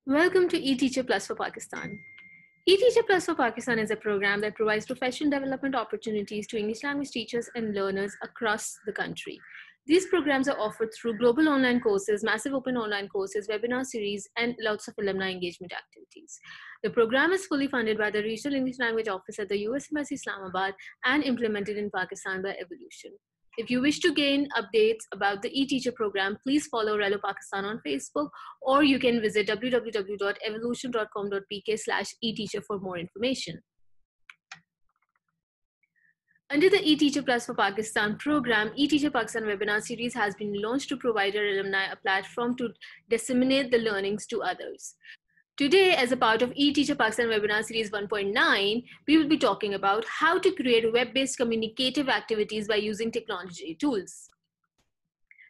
Welcome to eTeacher Plus for Pakistan. eTeacher Plus for Pakistan is a program that provides professional development opportunities to English language teachers and learners across the country. These programs are offered through global online courses, massive open online courses, webinar series, and lots of alumni engagement activities. The program is fully funded by the Regional English Language Office at the US Embassy Islamabad and implemented in Pakistan by Evolution. If you wish to gain updates about the eTeacher program, please follow Relo Pakistan on Facebook, or you can visit www.evolution.com.pk/eteacher for more information. Under the eTeacher Plus for Pakistan program, eTeacher Pakistan webinar series has been launched to provide our alumni a platform to disseminate the learnings to others. Today, as a part of eTeacher Pakistan webinar series 1.9, we will be talking about how to create web-based communicative activities by using technology tools.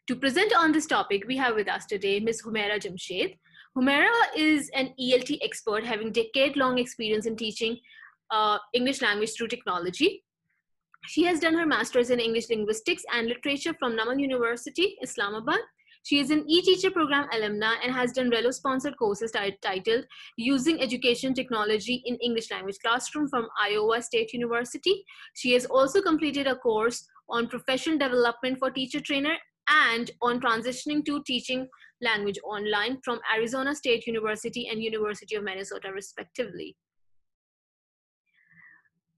To present on this topic, we have with us today Ms. Humaira Jamshed. Humaira is an ELT expert having decade-long experience in teaching English language through technology. She has done her master's in English linguistics and literature from Namal University, Islamabad. She is an eTeacher program alumna and has done Relo-sponsored courses titled Using Education Technology in English Language Classroom from Iowa State University. She has also completed a course on professional development for teacher trainer and on transitioning to teaching language online from Arizona State University and University of Minnesota, respectively.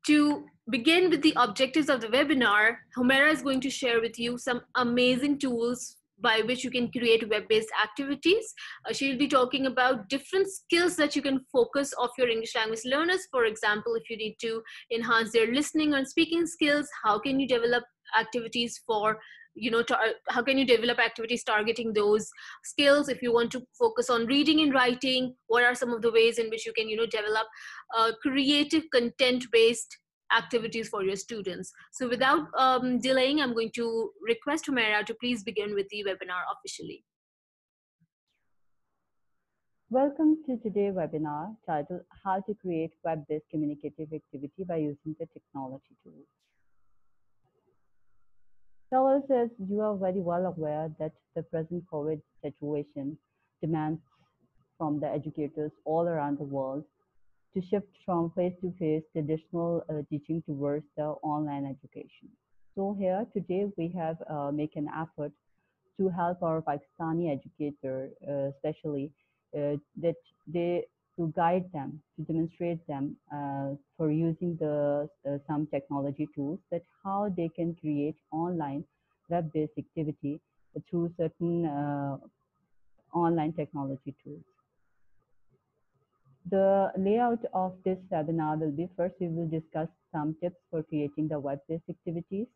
To begin with the objectives of the webinar, Humaira is going to share with you some amazing tools by which you can create web-based activities. She'll be talking about different skills that you can focus of your English language learners. For example, if you need to enhance their listening and speaking skills, how can you develop activities for how can you develop activities targeting those skills? If you want to focus on reading and writing, what are some of the ways in which you can develop creative content based activities for your students? So without delaying, I'm going to request Humaira to please begin with the webinar officially. Welcome to today's webinar titled How to Create Web-Based Communicative Activity by Using the Technology Tools. Fellows, as you are very well aware that the present COVID situation demands from the educators all around the world to shift from face-to-face traditional teaching towards the online education. So here today we have make an effort to help our Pakistani educator, especially that they to guide them, to demonstrate them for using the some technology tools, that how they can create online web-based activity through certain online technology tools. The layout of this webinar will be: first we will discuss some tips for creating the web-based activities.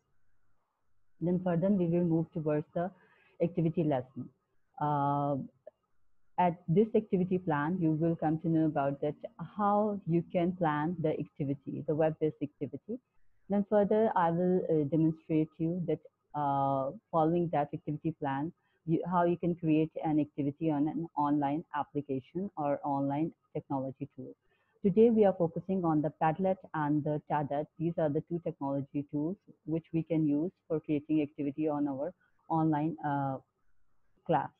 Then further we will move towards the activity lesson. At this activity plan, you will come to know about that how you can plan the activity, the web-based activity. Then further, I will demonstrate you that following that activity plan, how you can create an activity on an online application or online technology tool. Today, we are focusing on the Padlet and the Tadat. These are the two technology tools which we can use for creating activity on our online class.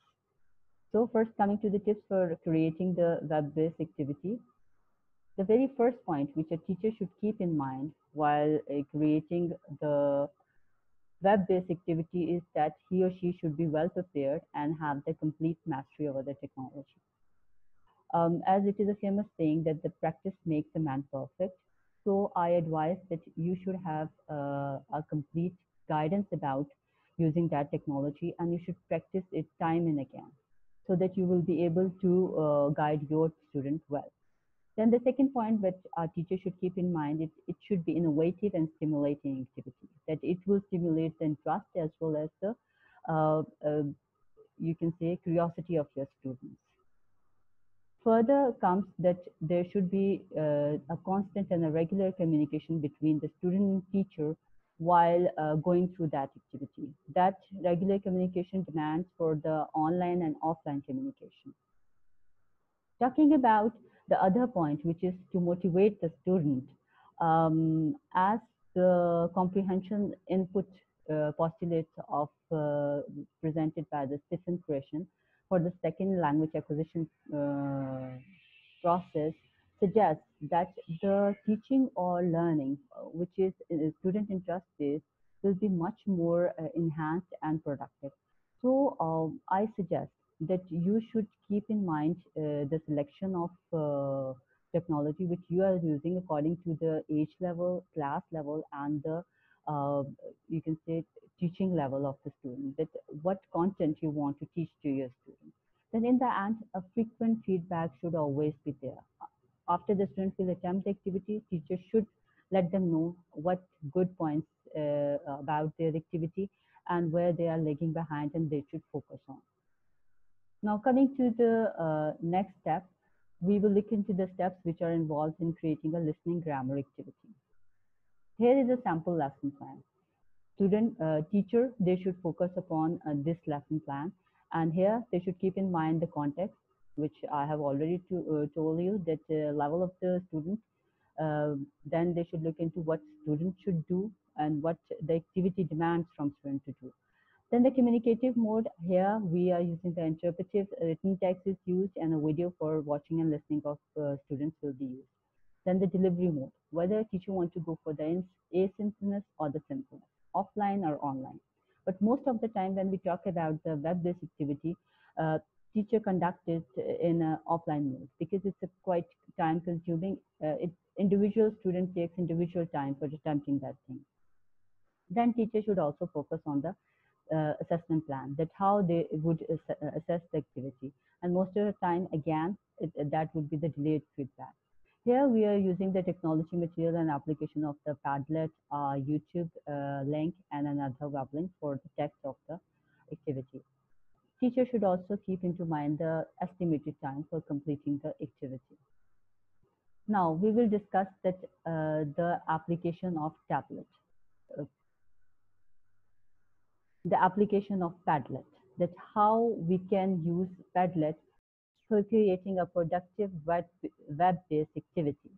So first, coming to the tips for creating the web-based activity. The very first point which a teacher should keep in mind while creating the web-based activity is that he or she should be well prepared and have the complete mastery over the technology. As it is a famous saying that the practice makes a man perfect. So I advise that you should have a complete guidance about using that technology, and you should practice it time and again, so that you will be able to guide your student well. Then the second point that our teacher should keep in mind is it should be innovative and stimulating activity, that it will stimulate the interest as well as the, you can say, curiosity of your students. Further comes that there should be a constant and a regular communication between the student and teacher while going through that activity. That regular communication demands for the online and offline communication. Talking about the other point, which is to motivate the student, as the comprehension input postulates of presented by the Stephen Krashen, for the second language acquisition process suggests that the teaching or learning, which is student interest based, will be much more enhanced and productive. So I suggest that you should keep in mind the selection of technology which you are using according to the age level, class level, and the uh, you can say teaching level of the student. That what content you want to teach to your student. Then in the end, a frequent feedback should always be there. After the student will attempt the activity, teachers should let them know what good points about their activity and where they are lagging behind and they should focus on. Now coming to the next step, we will look into the steps which are involved in creating a listening grammar activity. Here is a sample lesson plan. Teacher, they should focus upon this lesson plan. And here they should keep in mind the context, which I have already told you that the level of the student. Then they should look into what students should do and what the activity demands from students to do. Then the communicative mode, here we are using the interpretive written text is used and a video for watching and listening of students will be used. Then the delivery mode, whether a teacher wants to go for the asynchronous or the synchronous, offline or online. But most of the time when we talk about the web-based activity, uh, teacher conduct it in an offline mode because it's a quite time consuming. Individual student takes individual time for attempting that thing. Then teachers should also focus on the assessment plan, that how they would assess the activity. And most of the time, again, that would be the delayed feedback. Here we are using the technology material and application of the Padlet, YouTube link, and another web link for the text of the activity. Teachers should also keep into mind the estimated time for completing the activity. Now we will discuss that the application of tablet. Uh, the application of Padlet, that how we can use Padlet for creating a productive web-based activity.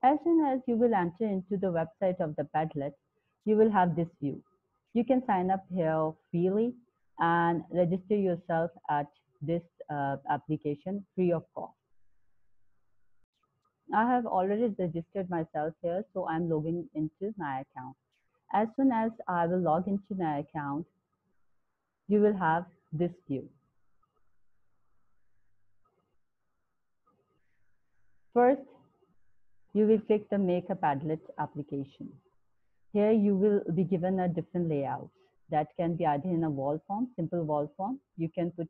As soon as you will enter into the website of the Padlet, you will have this view. You can sign up here freely and register yourself at this application free of cost. I have already registered myself here, so I'm logging into my account. As soon as I will log into my account, you will have this view. First, you will click the Make a Padlet application. Here you will be given a different layout that can be either in a wall form, simple wall form. You can put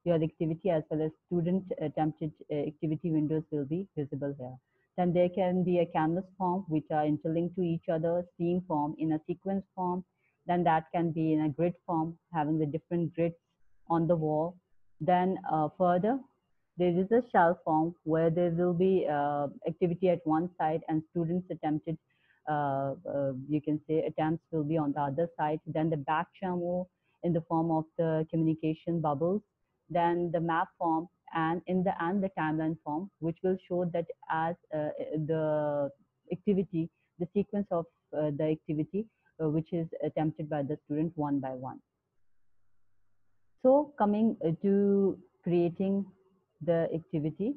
your activity as well as student attempted activity windows will be visible here. Then there can be a canvas form which are interlinked to each other, scene form in a sequence form. Then that can be in a grid form, having the different grids on the wall. Then further, there is a shell form where there will be activity at one side and students attempted you can say attempts will be on the other side. Then the back channel in the form of the communication bubbles, then the map form, and in the end the timeline form, which will show that as the activity, the sequence of the activity which is attempted by the student one by one. So coming to creating the activity,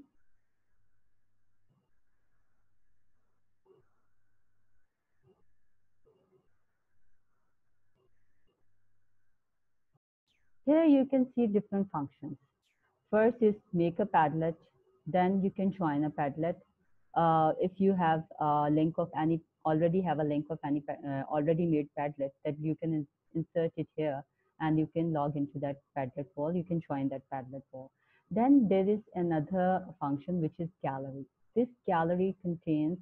here you can see different functions. First is make a Padlet, then you can join a Padlet. If you have a link of any, already have a link of any already made Padlet, that you can insert it here and you can log into that Padlet wall, you can join that Padlet wall. Then there is another function which is gallery. This gallery contains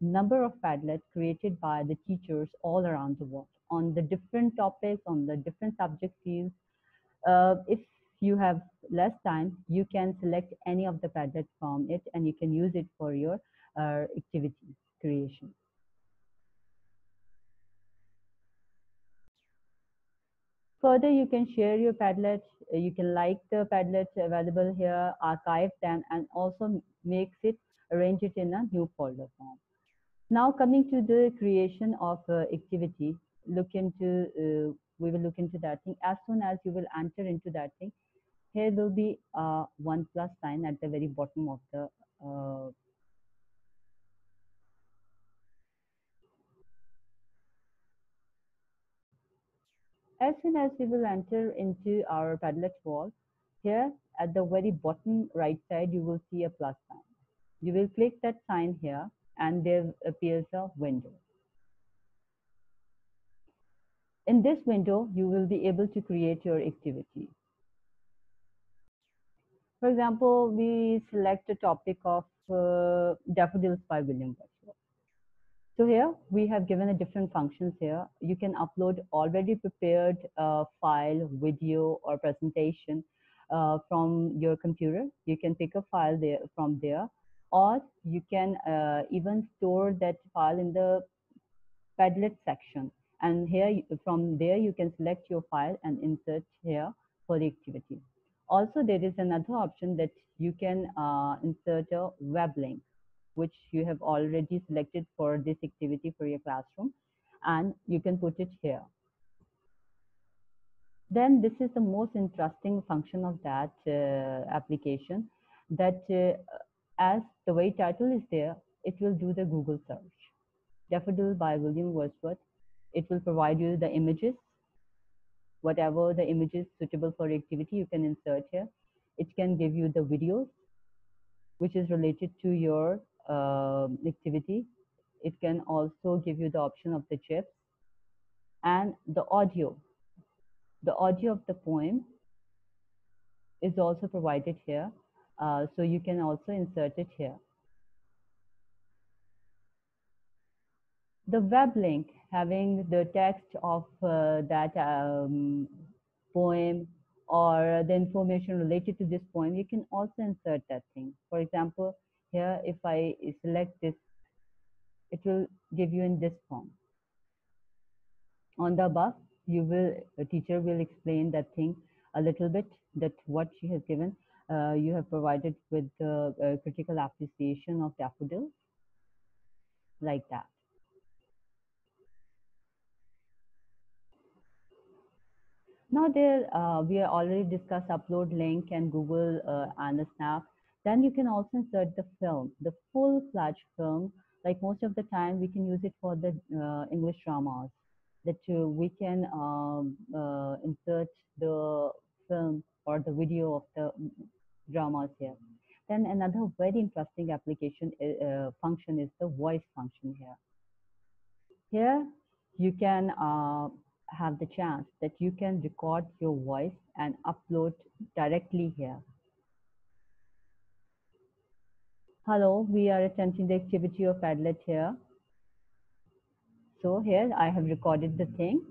number of Padlets created by the teachers all around the world on the different topics, on the different subject fields. If you have less time, you can select any of the Padlet from it and you can use it for your activity creation. Further, you can share your Padlet, you can like the Padlets available here, archive them, and also makes it, arrange it in a new folder form. Now coming to the creation of activity, look into We will look into that thing. As soon as you will enter into that thing, here will be a 1+ sign at the very bottom of the as soon as we will enter into our Padlet wall, here at the very bottom right side, you will see a plus sign. You will click that sign here and there appears a window. In this window, you will be able to create your activity. For example, we select a topic of Daffodils by William Wordsworth. So here we have given a different functions here. You can upload already prepared file, video, or presentation from your computer. You can pick a file there from there, or you can even store that file in the Padlet section. And here, from there, you can select your file and insert here for the activity. Also, there is another option that you can insert a web link, which you have already selected for this activity for your classroom, and you can put it here. Then this is the most interesting function of that application, that as the way title is there, it will do the Google search. Daffodil by William Wordsworth. It will provide you the images, whatever the images suitable for activity you can insert here. It can give you the videos, which is related to your activity. It can also give you the option of the GIFs and the audio. The audio of the poem is also provided here. So you can also insert it here. The web link having the text of that poem or the information related to this poem, you can also insert that thing. For example, here if I select this, it will give you in this form. On the above, the teacher will explain that thing a little bit, that what she has given. You have provided with the critical appreciation of daffodils, like that. Now there, we are already discussed upload link and Google and the Snap. Then you can also insert the film, the full-fledged film. Like most of the time, we can use it for the English dramas. That we can insert the film or the video of the dramas here. Then another very interesting application function is the voice function here. Here, you can have the chance that you can record your voice and upload directly here. Hello, we are attempting the activity of Padlet here. So here I have recorded the thing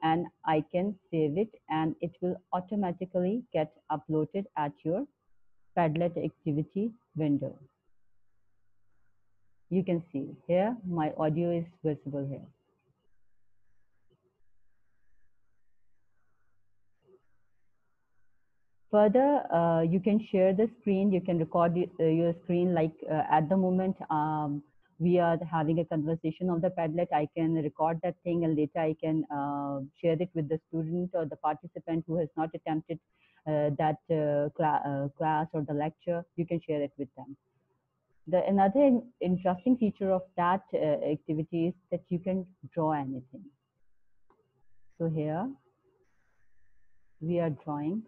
and I can save it and it will automatically get uploaded at your Padlet activity window. You can see here my audio is visible here. Further, you can share the screen, you can record your screen, like at the moment we are having a conversation of the Padlet. I can record that thing and later I can share it with the student or the participant who has not attempted that class or the lecture. You can share it with them. Another interesting feature of that activity is that you can draw anything. So here we are drawing,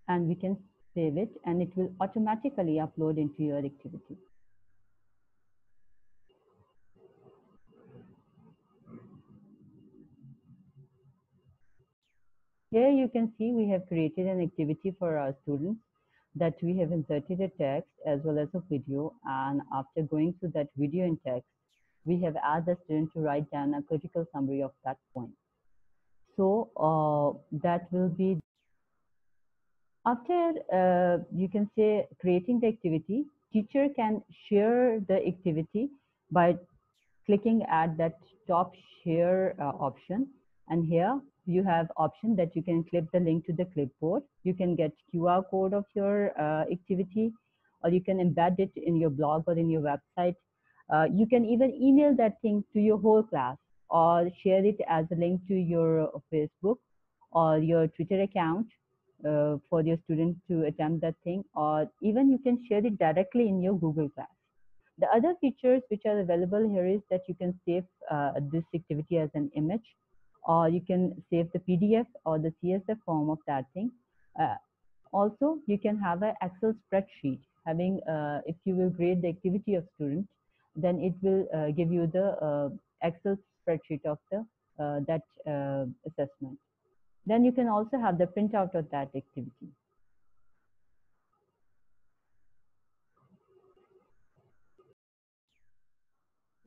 and we can save it and it will automatically upload into your activity. Here you can see we have created an activity for our students, that we have inserted a text as well as a video, and after going through that video and text, we have asked the student to write down a critical summary of that point. So that will be after you can say creating the activity. Teacher can share the activity by clicking at that top share option, and here you have option that you can clip the link to the clipboard. You can get QR code of your activity, or you can embed it in your blog or in your website. You can even email that thing to your whole class or share it as a link to your Facebook or your Twitter account for your students to attempt that thing, or even you can share it directly in your Google Class. The other features which are available here is that you can save this activity as an image, or you can save the PDF or the CSV form of that thing. Also, you can have an Excel spreadsheet having, if you will grade the activity of students, then it will give you the Excel spreadsheet of the that assessment. Then you can also have the printout of that activity.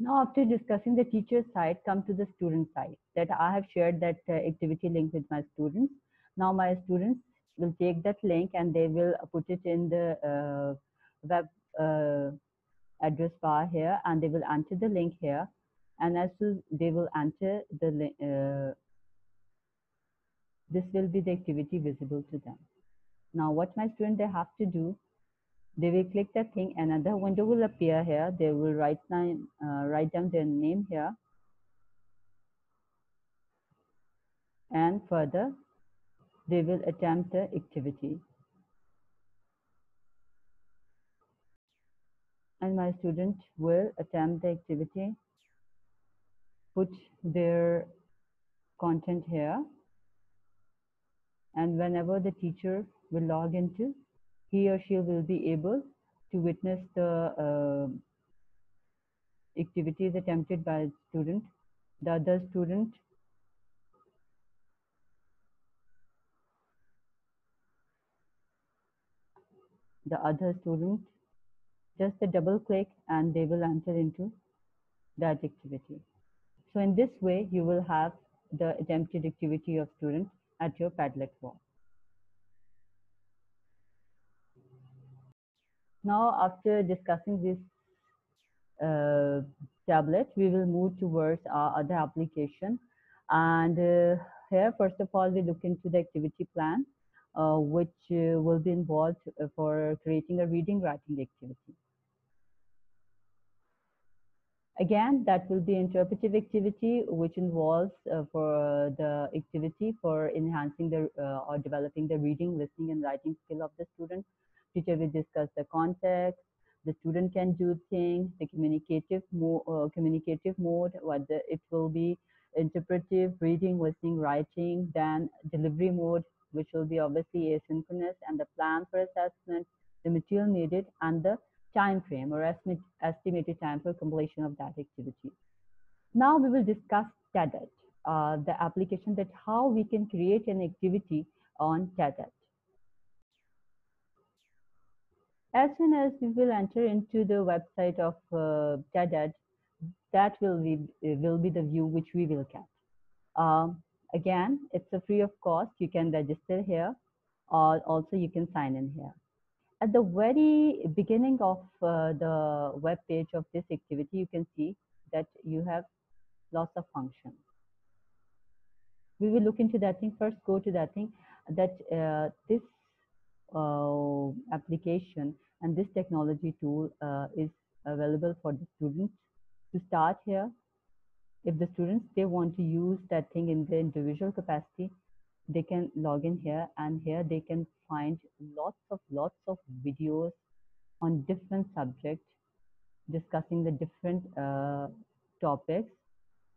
Now, after discussing the teacher side, come to the student side. That I have shared that activity link with my students. Now, my students will take that link and they will put it in the web address bar here, and they will enter the link here. And as soon as they will enter the link, this will be the activity visible to them. Now, what my student they have to do, they will click that thing, another window will appear here. They will write down their name here, and further they will attempt the activity. And my student will attempt the activity, put their content here, and whenever the teacher will log into, he or she will be able to witness the activities attempted by the student. The other student just a double click and they will enter into that activity. So in this way, you will have the attempted activity of students at your Padlet wall. Now, after discussing this tablet, we will move towards our other application. And here, first of all, we look into the activity plan, which will be involved for creating a reading writing activity. Again, that will be interpretive activity, which involves for the activity for enhancing the or developing the reading, listening, and writing skill of the student. Teacher will discuss the context. The student can do things. The communicative mode. It will be interpretive, reading, listening, writing. Then delivery mode, which will be obviously asynchronous, and the plan for assessment, the material needed, and the time frame or estimated time for completion of that activity. Now we will discuss TEDet, the application that how we can create an activity on TEDet. As soon as we will enter into the website of TEDet, that will be the view which we will get. Again, it's a free of cost. You can register here, or also you can sign in here. At the very beginning of the web page of this activity, you can see that you have lots of functions. We will look into that thing. First, go to that thing, that this application and this technology tool is available for the students to start here. If the students, they want to use that thing in their individual capacity, they can log in here, and here they can find lots of videos on different subjects discussing the different topics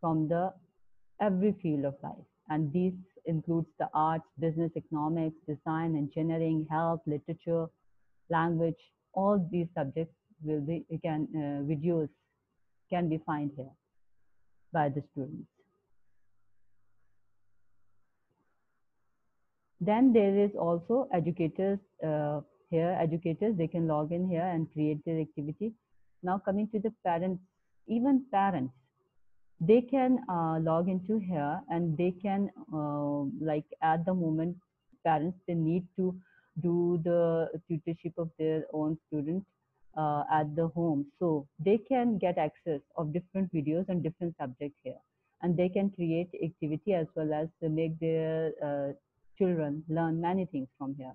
from the every field of life. And these includes the arts, business, economics, design, engineering, health, literature, language. All these subjects will be videos can be found here by the students. Then there is also educators here. Educators, they can log in here and create their activity. Now coming to the parents, even parents, they can log into here, and they can like at the moment parents, they need to do the tutorship of their own students at the home, so they can get access of different videos and different subjects here, and they can create activity as well as make their children learn many things from here.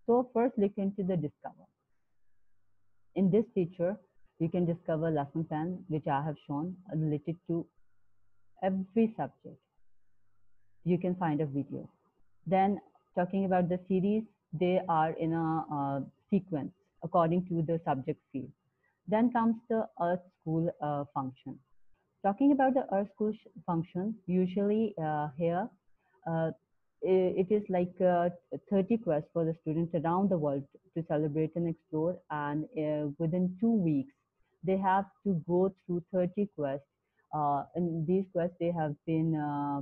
So first look into the discover. In this feature, You can discover lesson plan, which I have shown, related to every subject. You can find a video. Then talking about the series, they are in a sequence according to the subject field. Then comes the Earth School function. Talking about the Earth School function, usually here uh, it is like 30 quests for the students around the world to celebrate and explore. And within 2 weeks, they have to go through 30 quests. And these quests, they have been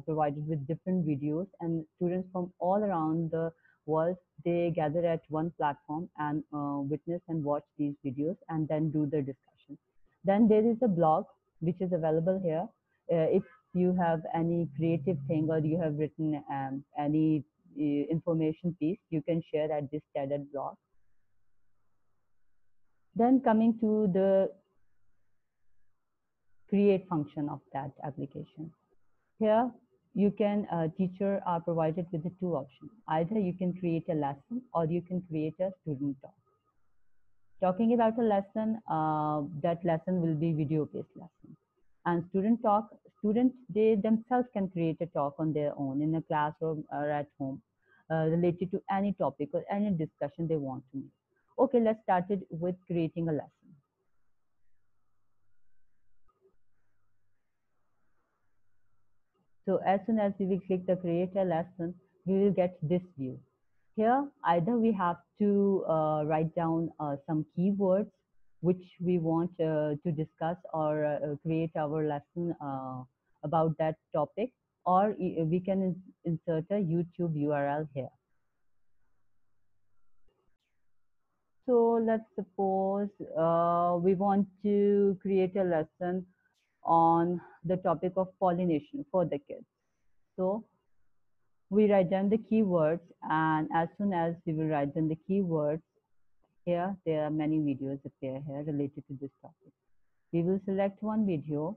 provided with different videos, and students from all around the world, they gather at one platform and witness and watch these videos and then do the discussion. Then there is a blog which is available here. If you have any creative thing or you have written any information piece, you can share at this TED blog. Then coming to the create function of that application. Here, you can, teacher are provided with the two options. Either you can create a lesson or you can create a student talk. Talking about a lesson, that lesson will be video-based lesson. And student talk, students, they themselves can create a talk on their own in a classroom or at home related to any topic or any discussion they want to make. Okay, let's start it with creating a lesson. So as soon as we will click the create a lesson, we will get this view. Here, either we have to write down some keywords which we want to discuss or create our lesson about that topic, or we can insert a YouTube URL here. So let's suppose we want to create a lesson on the topic of pollination for the kids. So we write down the keywords, and as soon as we will write down the keywords, here there are many videos appear here related to this topic. We will select one video.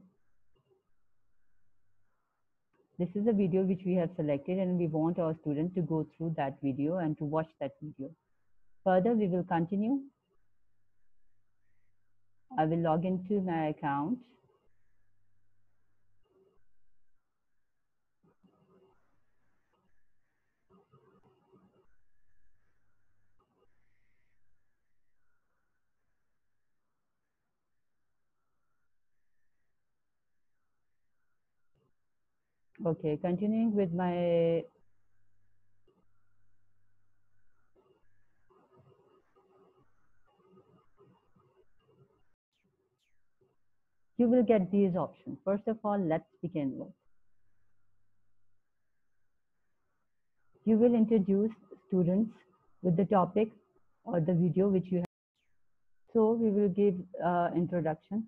This is a video which we have selected, and we want our student to go through that video and to watch that video. Further, we will continue. I will log into my account. Okay, continuing with my you will get these options. First of all, let's begin with. You will introduce students with the topic or the video which you have. So we will give introduction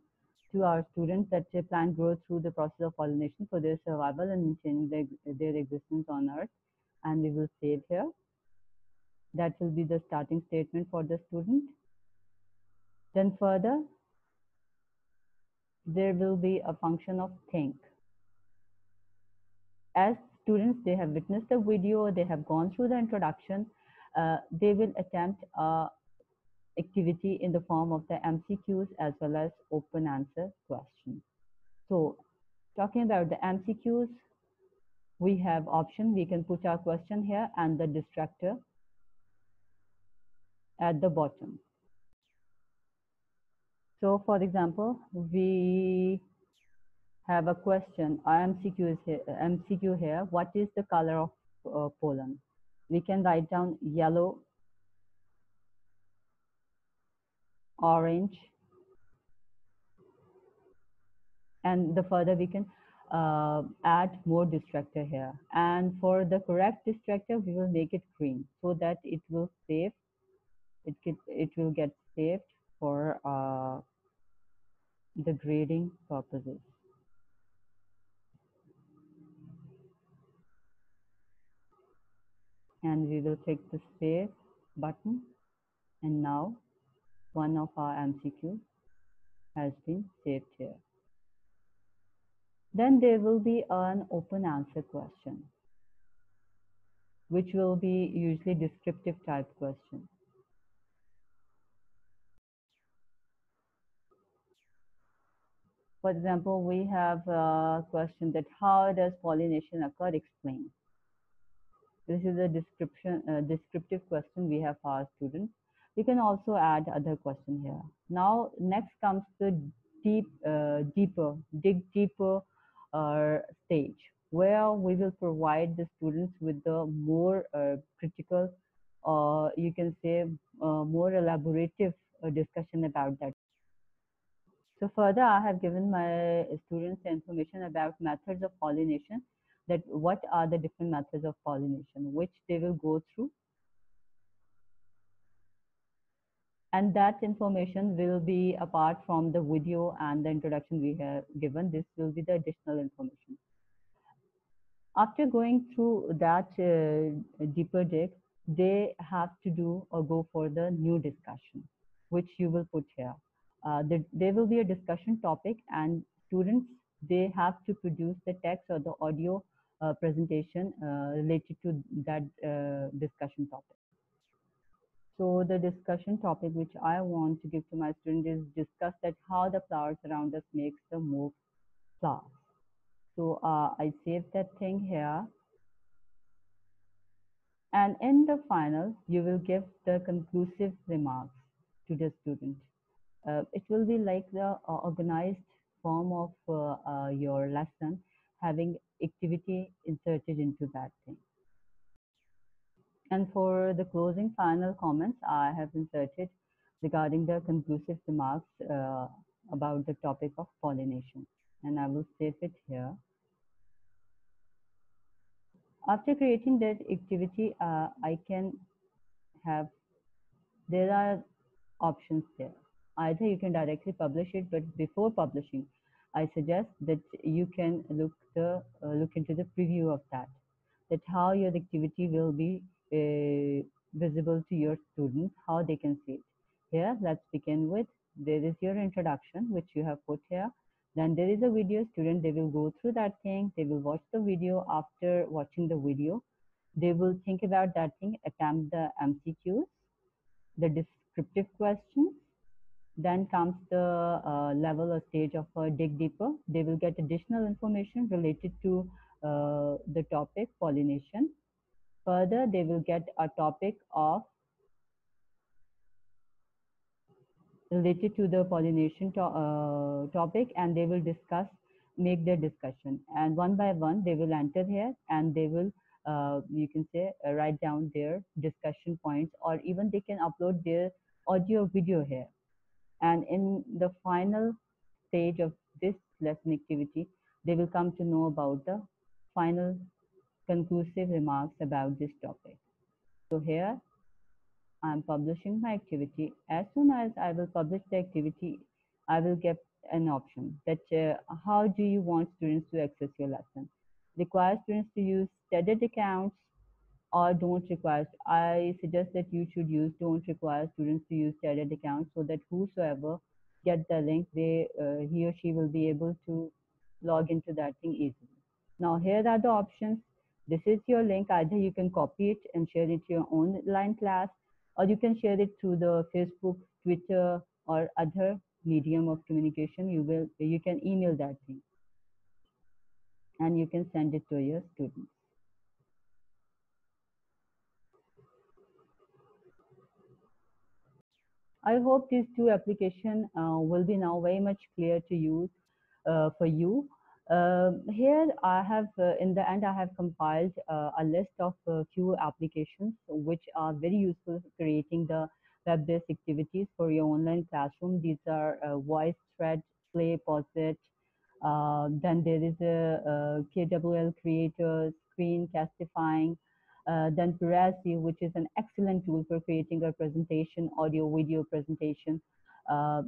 to our students that they plant grow through the process of pollination for their survival and maintaining their existence on Earth. And we will save here. That will be the starting statement for the student. Then further, there will be a function of think. As students, they have witnessed the video, they have gone through the introduction, they will attempt activity in the form of the MCQs as well as open answer questions. So talking about the MCQs, we have option, we can put our question here and the distractor at the bottom. So for example, we have a question, our MCQ here, what is the color of pollen? We can write down yellow, orange, and the further we can add more distractor here. And for the correct distractor, we will make it green so that it will save, it will get saved for the grading purposes. And we will click the save button. And now one of our MCQ has been saved here. Then there will be an open answer question, which will be usually descriptive type question. For example, we have a question that how does pollination occur? Explain. This is a descriptive question we have for our students. You can also add other question here. Now, next comes the dig deeper stage, where we will provide the students with the more critical, or you can say more elaborative discussion about that. So further, I have given my students information about methods of pollination, that what are the different methods of pollination, which they will go through. And that information will be apart from the video and the introduction we have given. This will be the additional information. After going through that deeper dig, they have to do or go for the new discussion, which you will put here. There will be a discussion topic, and students, they have to produce the text or the audio presentation related to that discussion topic. So the discussion topic which I want to give to my students is discuss that how the flowers around us makes the move flowers. So I saved that thing here. And in the final, you will give the conclusive remarks to the student. It will be like the organized form of your lesson, having activity inserted into that thing. And for the closing final comments, I have inserted regarding the conclusive remarks about the topic of pollination. And I will save it here. After creating that activity, I can have, there are options there. Either you can directly publish it, but before publishing, I suggest that you can look into the preview of that, that how your activity will be visible to your students, how they can see it. Here, let's begin with, there is your introduction, which you have put here. Then there is a video. Student, they will go through that thing. They will watch the video. After watching the video, they will think about that thing, attempt the MCQs, the descriptive questions. Then comes the level or stage of dig deeper. They will get additional information related to the topic pollination. Further, they will get a topic of related to the pollination topic, and they will discuss, make their discussion. And one by one, they will enter here, and they will, you can say, write down their discussion points, or even they can upload their audio video here. And in the final stage of this lesson activity, they will come to know about the final conclusive remarks about this topic. So here I'm publishing my activity. As soon as I will publish the activity, I will get an option that how do you want students to access your lesson? Require students to use studied accounts, or don't require. I suggest that you should use don't require students to use studied accounts, so that whosoever get the link, he or she will be able to log into that thing easily. Now here are the options. This is your link. Either you can copy it and share it to your online class, or you can share it through the Facebook, Twitter, or other medium of communication. You can email that thing, and you can send it to your students. I hope these two applications will be now very much clear to use for you. Here I have, in the end, I have compiled a list of a few applications which are very useful for creating the web-based activities for your online classroom. These are VoiceThread, Play, Posit. Then there is a KWL Creator, Screencastifying. Then Piracy, which is an excellent tool for creating a presentation, audio, video presentation.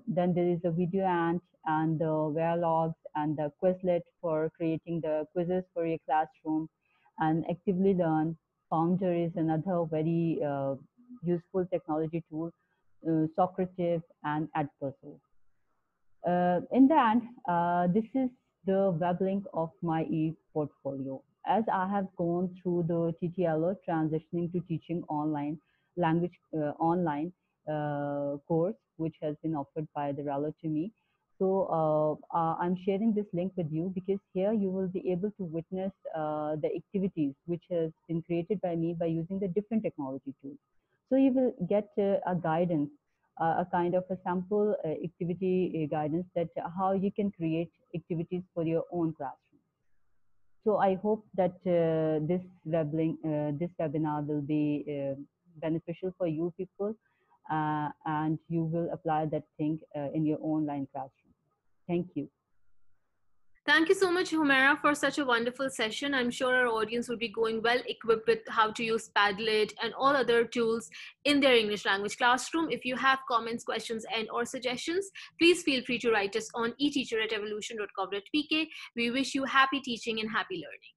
Then there is a Video Ant and the Velogs and the Quizlet for creating the quizzes for your classroom. And Actively Learn. Founder is another very useful technology tool. Socrative and Adpuzzle. In the end, this is the web link of my e-portfolio. As I have gone through the TTLO, transitioning to teaching online language online course, which has been offered by the Rallo to me. I'm sharing this link with you because here you will be able to witness the activities which has been created by me by using the different technology tools. So you will get a guidance, a kind of a sample activity guidance that how you can create activities for your own classroom. So I hope that this webinar will be beneficial for you people, and you will apply that thing in your online classroom. Thank you. Thank you so much, Humaira, for such a wonderful session. I'm sure our audience will be going well equipped with how to use Padlet and all other tools in their English language classroom. If you have comments, questions, and or suggestions, please feel free to write us on eteacher@evolution.com.pk. We wish you happy teaching and happy learning.